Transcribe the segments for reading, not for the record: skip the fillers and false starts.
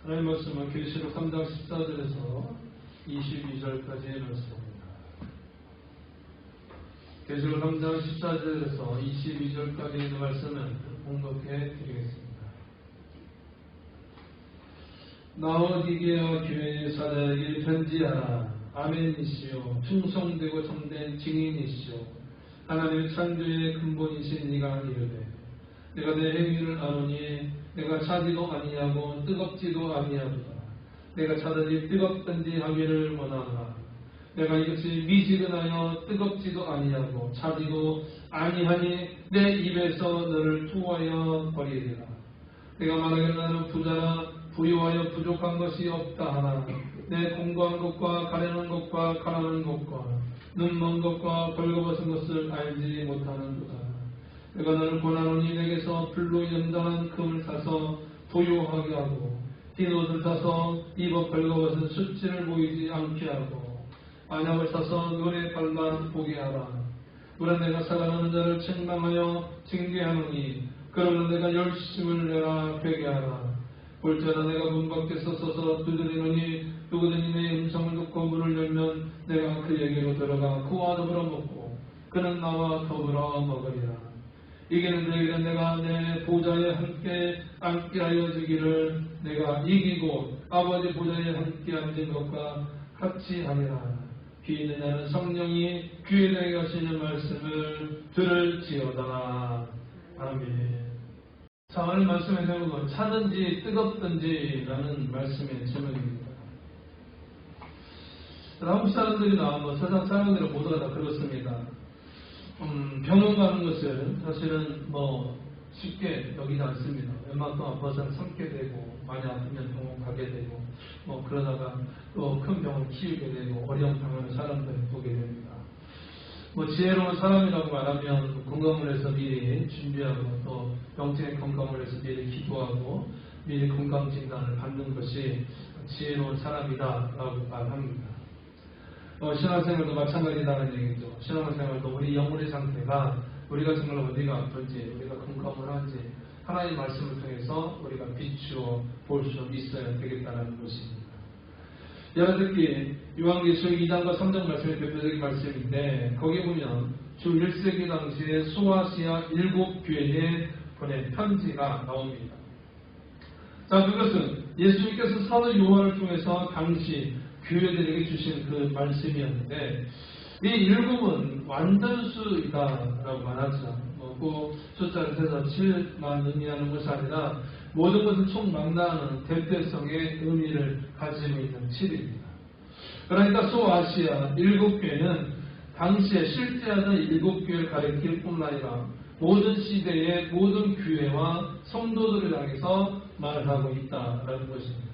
하나님의 말씀은 계시록 3장 14절에서 22절까지의 말씀입니다. 계시록 3장 14절에서 22절까지 있는 말씀을 봉독해 드리겠습니다. 라오디게아 교회의 사자에게 편지하라. 아멘이시오. 충성되고 참된 증인이시오. 하나님의 창조의 근본이신 이가 이르되 내가 내 행위를 아노니 내가 차지도 아니하고 뜨겁지도 아니하도다. 내가 차라리 뜨겁든지 하기를 원하노라. 내가 이것이 미지근하여 뜨겁지도 아니하고 차지도 아니하니 내 입에서 너를 투하여 버리리라. 내가 말하기를 나는 부자라 부유하여 부족한 것이 없다 하나 내 공고한 것과 가려는 것과 가라는 것과 눈먼 것과 벌거벗은 것을 알지 못하는도다. 내가 너를 권하노니 내게서 불로 연단한 금을 사서 부유하게 하고 흰 옷을 사서 입어 벌거벗은 수치를 보이지 않게 하고 안약을 사서 눈에 발만 보게 하라. 그러나 내가 사랑하는 자를 책망하여 징계하노니 그러면 내가 열심을 내라 되게 하라. 볼지어다 내가 문 밖에서 서서 두드리노니 누구든지 내 음성을 듣고 문을 열면 내가 그에게로 들어가 그와 더불어 먹고 그는 나와 더불어 먹으리라. 이기는 자에게는 내가 내 보좌에 함께 앉게 하여 주기를 내가 이기고 아버지 보좌에 함께 앉은 것과 같이 하리라. 귀 있는 자는 성령이 귀에 대게 하시는 말씀을 들을지어다. 아멘. 자, 오늘 말씀의 제목은 차든지 뜨겁든지 라는 말씀의 제목입니다. 한국 사람들이나 세상 사람들은 모두가 다 그렇습니다. 병원 가는 것을 사실은 쉽게 여기지 않습니다. 웬만큼 아파서 참게 되고 많이 아프면 병원 가게 되고 그러다가 또 큰 병을 키우게 되고 어려운 병원을 사람들을 보게 됩니다. 지혜로운 사람이라고 말하면 건강을 해서 미리 준비하고 또 병증의 건강을 해서 미리 기도하고 미리 건강진단을 받는 것이 지혜로운 사람이다라고 말합니다. 신앙생활도 마찬가지다는 얘기죠. 신앙생활도 우리 영혼의 상태가 우리가 정말 어디가 아픈지 우리가 건강을 한지 하나님의 말씀을 통해서 우리가 비추어 볼 수 있어야 되겠다는 것입니다. 여러분들께 요한계시록 2장과 3장 말씀이 대표적인 말씀인데 거기에 보면 주 1세기 당시에 소아시아 7교회에 보낸 편지가 나옵니다. 자, 그것은 예수님께서 사도 요한을 통해서 당시 교회들에게 주신 그 말씀이었는데 이 7은 완전수이다라고 말하죠. 숫자를 세서 7만 의미하는 것이 아니라 모든 것을 총망라하는 대표성의 의미를 가지고 있는 7입니다. 그러니까 소아시아 7교회는 당시에 실제하던 7교회를 가리킬 뿐만 아니라 모든 시대의 모든 교회와 성도들을 향해서 말하고 있다라는 것입니다.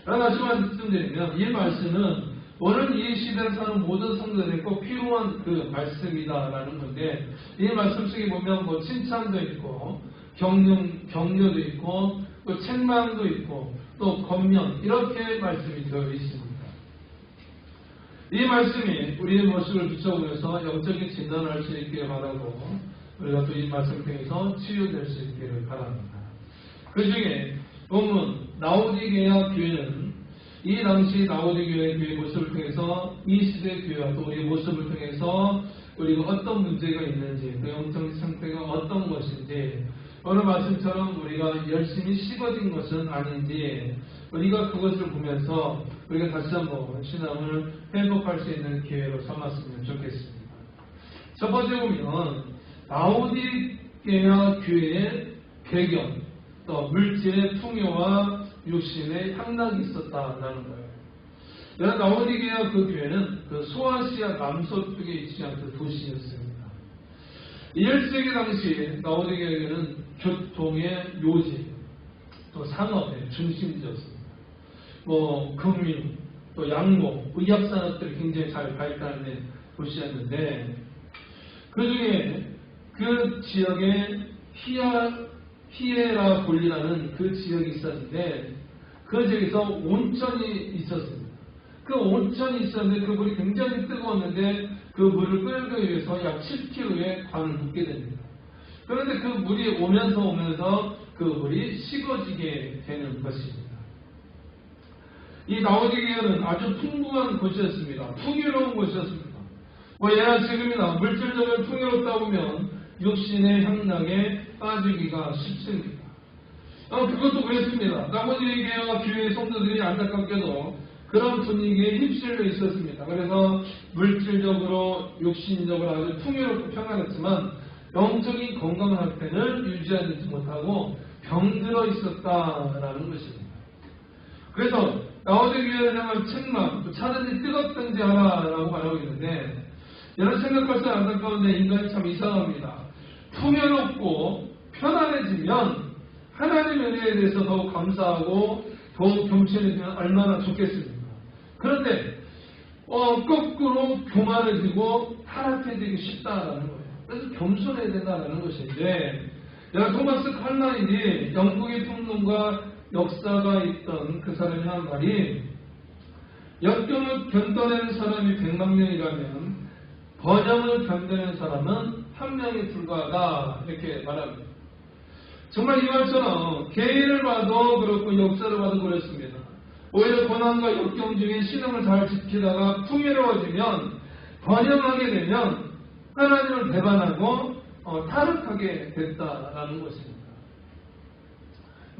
그러나 다시 말씀드리면 이 말씀은 오늘 이 시대에 사는 모든 성도들에게 꼭 필요한 그 말씀이다라는 건데 이 말씀 속에 보면 칭찬도 있고 격려도 있고 또 책망도 있고 또 권면 이렇게 말씀이 되어 있습니다. 이 말씀이 우리의 모습을 비춰보면서 영적인 진단을 할 수 있기를 바라고 우리가 또 이 말씀을 통해서 치유될 수 있기를 바랍니다. 그 중에 본문 라오디게아 교회는 이 당시 라오디게아 교회의 모습을 통해서 이 시대 교회와 또 우리의 모습을 통해서 우리가 어떤 문제가 있는지 그 영적인 상태가 어떤 것인지 오늘 말씀처럼 우리가 열심히 식어진 것은 아닌지 우리가 그것을 보면서 우리가 다시 한번 신앙을 회복할 수 있는 기회로 삼았으면 좋겠습니다. 첫 번째 보면 라오디게아 교회의 배경 또 물질의 풍요와 육신의 향락이 있었다라는 거예요. 라오디게아 그 교회는 그 소아시아 남서쪽에 위치한 그 도시였습니다. 1세기 당시 라오디게아 교회는 교통의 요지, 또 산업의 중심지였습니다. 금융, 또 양봉, 의학산업들이 굉장히 잘 발달된 도시였는데 그 중에 그 지역에 히에라볼리라는 그 지역이 있었는데 그 지역에서 온천이 있었습니다. 그 온천이 있었는데 그 물이 굉장히 뜨거웠는데 그 물을 끓이기 위해서 약 7km의 관을 붓게 됩니다. 그런데 그 물이 오면서 그 물이 식어지게 되는 것입니다. 이 라오디게아는 아주 풍부한 곳이었습니다. 풍요로운 곳이었습니다. 예나 지금이나 물질적으로 풍요롭다 보면 육신의 향락에 빠지기가 쉽습니다. 그것도 그랬습니다. 라오디게아 교회의 성도들이 안타깝게도 그런 분위기에 휩쓸려 있었습니다. 그래서 물질적으로 육신적으로 아주 풍요롭고 평안했지만 영적인 건강 상태를 유지하지 못하고 병들어 있었다라는 것입니다. 그래서 라오디게아를 향한 책망, 차든지 뜨겁든지 하라라고 말하고 있는데, 여러분 생각할 때 안타까운데 인간이 참 이상합니다. 풍요롭고 편안해지면 하나님의 은혜에 대해서 더욱 감사하고 더욱 겸손해지면 얼마나 좋겠습니까? 그런데 거꾸로 교만해지고 타락해지기 쉽다라는 거예요. 그래서 겸손해야 된다는 것인데, 토마스 칼라인이 영국의 평론가 역사가 있던 그 사람이 한 말이, 역경을 견뎌내는 사람이 100만 명이라면 번영을 견뎌내는 사람은 1명에 불과하다, 이렇게 말합니다. 정말 이 말처럼 개인을 봐도 그렇고 역사를 봐도 그렇습니다. 오히려 고난과 역경 중에 신앙을 잘 지키다가 풍요로워지면, 번영하게 되면 하나님을 배반하고 타락하게 됐다라는 것입니다.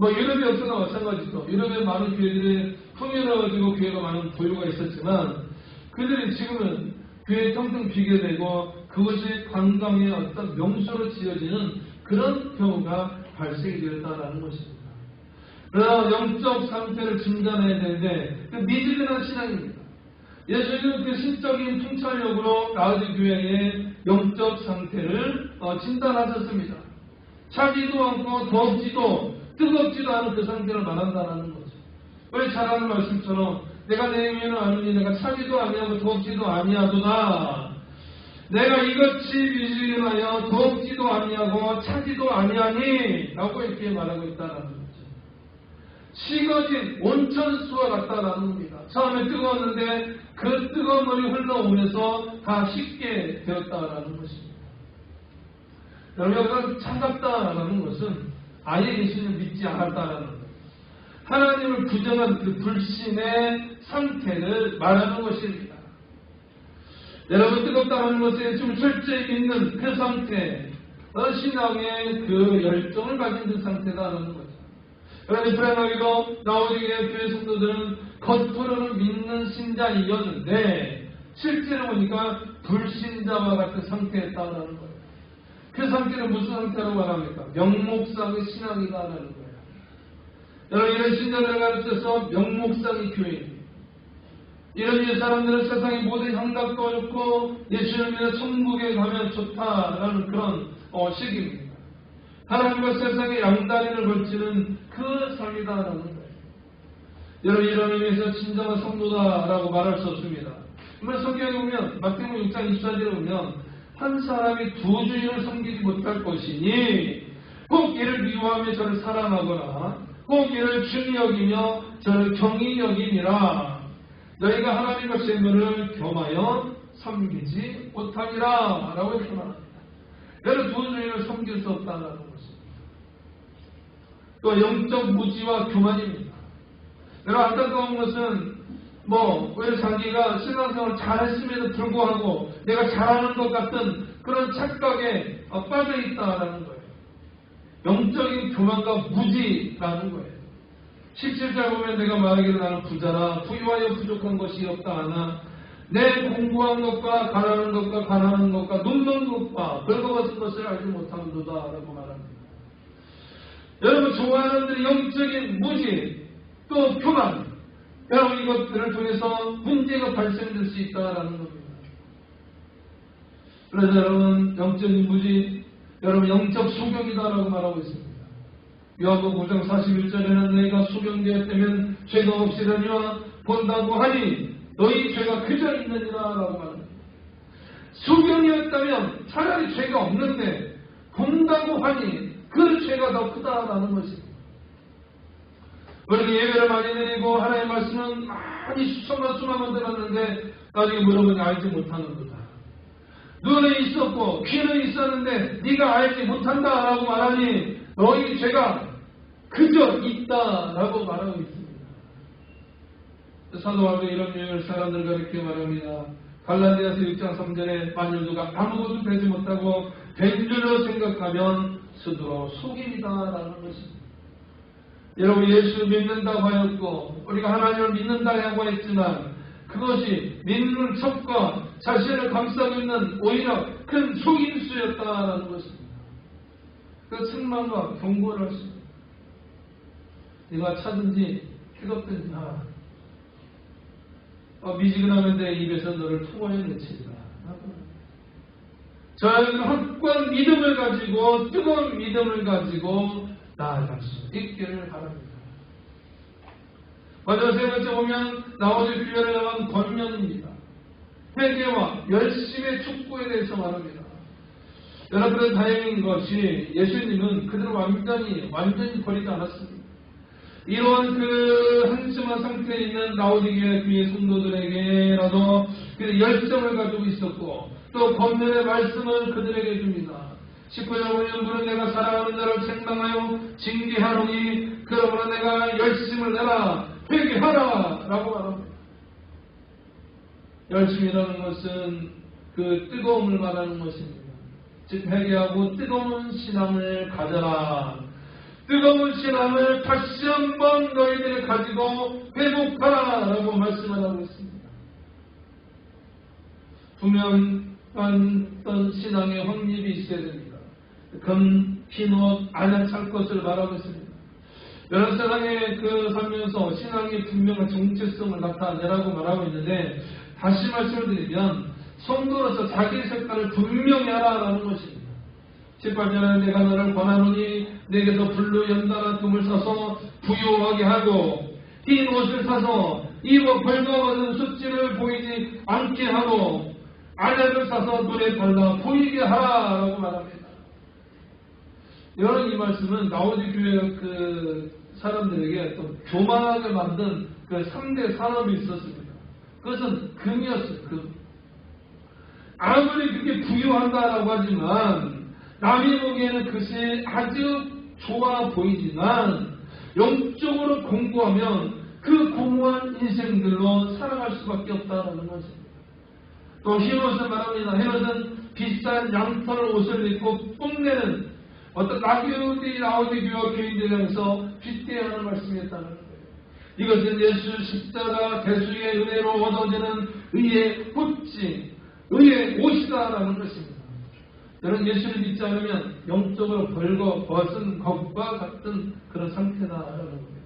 유럽의 역사가 마찬가지죠. 유럽의 많은 교회들이 풍요로워지고 교회가 많은 부유가 있었지만, 그들이 지금은 교회에 텅텅 비게 되고 그것이 관광의 어떤 명소로 지어지는 그런 경우가 발생이 되었다는 것입니다. 그러나 영적 상태를 진단해야 되는데, 그 믿음이라는 신앙입니다. 예수님은 그 신적인 통찰력으로 라오디게아 교회의 영적 상태를 진단하셨습니다. 차지도 않고 덥지도 뜨겁지도 않은 그 상태를 말한다는 거죠. 왜 잘 아는 말씀처럼 내가 내 의미는 아니니 내가 차지도 아니하고 덥지도 아니하도다. 내가 이같이 미지근하여 덥지도 아니하고 차지도 아니하니 라고 이렇게 말하고 있다는 거죠. 식어진 온천수와 같다라는 겁니다. 처음에 뜨거웠는데 그 뜨거운 물이 흘러오면서 다 식게 되었다라는 것입니다. 여러분, 여기서 차갑다라는 것은 아예 예수님을 믿지 않았다라는 거예요. 하나님을 부정한 그 불신의 상태를 말하는 것입니다. 여러분, 뜨겁다는 것에 좀 철저히 믿는 그 상태, 신앙의 그 열정을 가진 그 상태다라는 거죠. 여러분, 불행하게도 라오디게아 교회 성도들은 겉으로는 믿는 신자이었는데 실제로 보니까 불신자와 같은 상태였다라는 거예요. 그 상태는 무슨 상태라고 말합니까? 명목상의 신앙이다라는 거예요. 여러분, 이런 신자들을 가르쳐서 명목상의 교회입니다. 이런 사람들은 세상의 모든 향락도 좋고 예수를 믿어 천국에 가면 좋다라는 그런 식입니다. 하나님과 세상의 양다리를 걸치는 그 삶이다라는 거예요. 여러분, 이런 의미에서 진정한 성도다라고 말할 수 없습니다. 성경에 보면 마태복음 6장 24절에 보면 한 사람이 두 주인을 섬기지 못할 것이니 꼭 이를 미워하며 저를 사랑하거나 꼭 이를 중히 여기며 저를 경히 여기니라. 너희가 하나님과 재물을 겸하여 섬기지 못하니라 라고 이렇게 말합니다. 여러분, 두 주인을 섬길 수 없다는 것입니다. 또 영적 무지와 교만입니다. 여러분, 안타까운 것은 왜 자기가 신앙생활을 잘했음에도 불구하고 내가 잘하는 것 같은 그런 착각에 빠져 있다라는 거예요. 영적인 교만과 무지라는 거예요. 17절 보면 내가 말하기를 나는 부자라 부유하여 부족한 것이 없다 하나 내 공부한 것과 가난한 것과 가난한 것과 눈먼 것과 별거 같은 것을 알지 못하는도다 라고 말합니다. 여러분, 좋아하는 영적인 무지 또 교만, 여러분, 이것들을 통해서 문제가 발생될 수 있다라는 겁니다. 그래서 여러분, 영적인 무지, 여러분, 영적 소경이다라고 말하고 있습니다. 요한복음 9장 41절에는 너희가 소경되었다면 죄가 없으려니와 본다고 하니 너희 죄가 그저 있느니라 라고 말합니다. 소경이었다면 차라리 죄가 없는데 본다고 하니 그 죄가 더 크다라는 것입니다. 우리가 예배를 많이 드리고 하나님의 말씀은 많이 수만 들었는데 나중에 물어보니 알지 못하는 거다. 눈에 있었고 귀는 있었는데 네가 알지 못한다라고 말하니 너희 죄가 그저 있다라고 말하고 있습니다. 사도 바울도 이런 유형을 사람들과 이렇게 말합니다. 갈라디아서 6장 3절에 만일 누가 아무것도 되지 못하고 된 줄로 생각하면 스스로 속임이다라는 것입니다. 여러분, 예수 믿는다고 하였고 우리가 하나님을 믿는다고 했지만 그것이 믿는 척과 자신을 감싸고 있는 오히려 큰 속임수였다라는 것입니다. 그 책망과 경고를 하십니다. 네가 차든지 뜨겁든지 하라. 미지근하면 내 입에서 너를 토하여 내치리라. 저희는 확고한 믿음을 가지고 뜨거운 믿음을 가지고 나아갈 수 있기를 바랍니다. 마지막 세 번째 보면 나오지 교회를 향한 권면입니다. 회개와 열심의 축구에 대해서 말합니다. 여러분은 다행인 것이 예수님은 그들을 완전히 버리지 않았습니다. 이러한 그 한심한 상태에 있는 라오디게아 교회 성도들에게라도 열정을 가지고 있었고 또 권면의 말씀을 그들에게 줍니다. 19절 보면 물은 내가 사랑하는 자를 책망하여 징계하노니 그러므로 내가 열심을 내라 회개하라 라고 말합니다. 열심이라는 것은 그 뜨거움을 말하는 것입니다. 즉 회개하고 뜨거운 신앙을 가져라. 뜨거운 신앙을 다시 한번 너희들이 가지고 회복하라 라고 말씀을 하고 있습니다. 분명한 신앙의 확립이 있어야 됩니다. 금, 흰옷, 안약 찰 것을 말하고 있습니다. 여러 세상에 살면서 신앙의 분명한 정체성을 나타내라고 말하고 있는데 다시 말씀을 드리면 성도로서 자기 색깔을 분명히 하라라는 것입니다. 18절에 내가 너를 권하노니 내게서 불로 연단한 금을 사서 부유하게 하고 흰 옷을 사서 입어 벌거벗은 숫지를 보이지 않게 하고 안약을 사서 눈에 발라 보이게 하라라고 말합니다. 여러분, 이 말씀은 나오지 교회 사람들에게 또 교만하게 만든 3대 산업이 있었습니다. 그것은 금이었어요. 금. 아무리 그렇게 부유한다라고 하지만 남이 보기에는 그것이 아주 좋아 보이지만 영적으로 공부하면 그 공허한 인생들로 살아갈 수밖에 없다는 것입니다. 또 흰옷을 말합니다. 흰옷은 비싼 양털 옷을 입고 뽐내는 어떤 라오디게아 교인들에 대해서 빗대하는 말씀이었다는 거예요. 이것은 예수 십자가 대수의 은혜로 얻어지는 의의 꽃이 의의 옷이다라는 것입니다. 여러분, 예수를 믿지 않으면 영적으로 벌거벗은 것과 같은 그런 상태다라는 겁니다.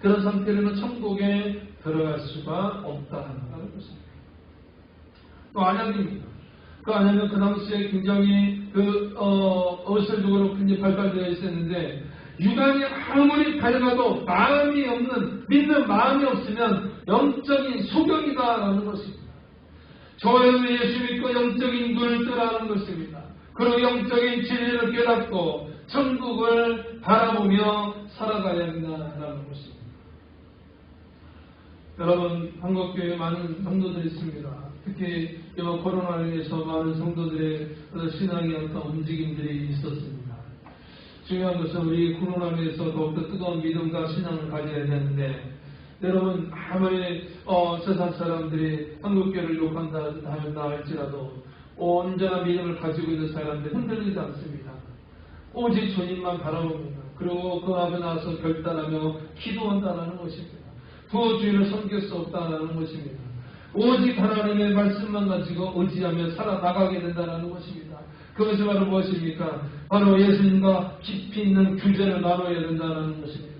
그런 상태로는 천국에 들어갈 수가 없다라는 것입니다. 또 안약입니다. 그 안약은 그 당시에 굉장히 옷을 두고 굉장히 발달되어 있었는데 육안이 아무리 밝아도 마음이 없는, 믿는 마음이 없으면 영적인 소경이다라는 것입니다. 저는 예수 믿고 영적인 눈을 뜨라는 것입니다. 그리고 영적인 진리를 깨닫고 천국을 바라보며 살아가야 한다는 것입니다. 여러분, 한국교회에 많은 성도들이 있습니다. 특히 이번 코로나로 인해서 많은 성도들의 신앙의 어떤 움직임들이 있었습니다. 중요한 것은 우리 코로나로 인해서 더욱더 뜨거운 믿음과 신앙을 가져야 되는데, 여러분, 아무리 세상 사람들이 한국교회를 욕한다 할지라도 온전한 믿음을 가지고 있는 사람들이 흔들리지 않습니다. 오직 주님만 바라봅니다. 그리고 그 앞에 나와서 결단하며 기도한다는 것입니다. 두 주인을 섬길 수 없다는 것입니다. 오직 하나님의 말씀만 가지고 의지하며 살아나가게 된다는 것입니다. 그것이 바로 무엇입니까? 바로 예수님과 깊이 있는 교제를 나눠야 된다는 것입니다.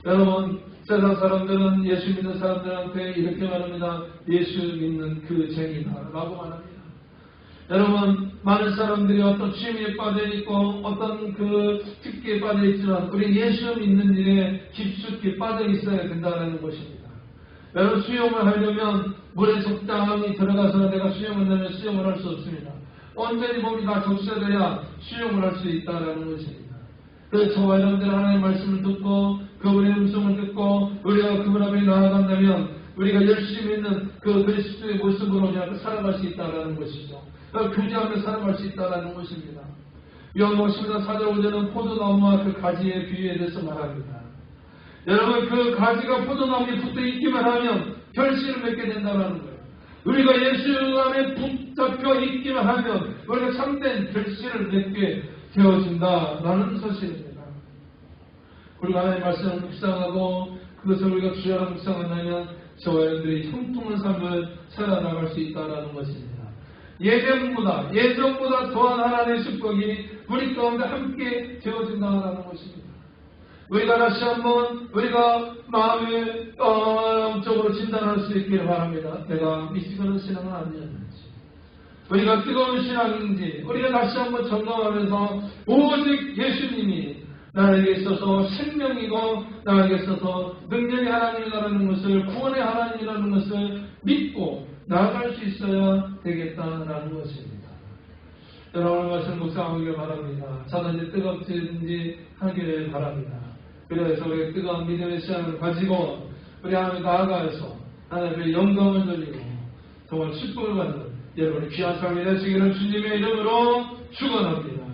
여러분, 세상 사람들은 예수 믿는 사람들한테 이렇게 말합니다. 예수 믿는 그 쟁이다 라고 말합니다. 여러분, 많은 사람들이 어떤 취미에 빠져있고 어떤 특기에 빠져있지만 우리 예수 믿는 일에 깊숙이 빠져있어야 된다는 것입니다. 여러분, 수영을 하려면 물에 적당히 들어가서 내가 수영을 하면 수영을 할 수 없습니다. 온전히 몸이 다 적셔져야 수영을 할 수 있다는 것입니다. 그래서 저와 여러분들 하나님의 말씀을 듣고 그분의 음성을 듣고 우리가 그분 앞에 나아간다면 우리가 열심히 있는 그 그리스도의 모습으로 그냥 살아갈 수 있다는 것이죠. 교제하며 살아갈 수 있다는 것입니다. 요한복음 10장 4절 5절은 포도나무와 그 가지의 비유에 대해서 말합니다. 여러분, 그 가지가 포도나무에 붙어 있기만 하면 결실을 맺게 된다는 거예요. 우리가 예수 안에 붙잡혀 있기만 하면 우리가 참된 결실을 맺게 되어진다라는 사실입니다. 우리가 하나님의 말씀을 묵상하고 그것을 우리가 주야로 묵상한다면 저와 여러분들이 형통한 삶을 살아나갈 수 있다는 것입니다. 예전보다 더한 하나님의 축복이 우리 가운데 함께 되어진다는 것입니다. 우리가 다시 한번 우리가 마음의 영적으로 진단할 수 있기를 바랍니다. 내가 미치는 신앙은 아니었는지, 우리가 뜨거운 신앙인지 우리가 다시 한번 점검하면서 오직 예수님이 나에게 있어서 생명이고 나에게 있어서 능력의 하나님이라는 것을, 구원의 하나님이라는 것을 믿고 나아갈 수 있어야 되겠다라는 것입니다. 여러분 말씀 묵상하기를 바랍니다. 사단이 뜨겁든지 하기를 바랍니다. 그래서 우리 뜨거운 믿음의 시간을 가지고 우리 하나님 나아가서 하나님의 영광을 돌리고 정말 축복을 받는 여러분의 귀한 삶이 되시기를 주님의 이름으로 축원합니다.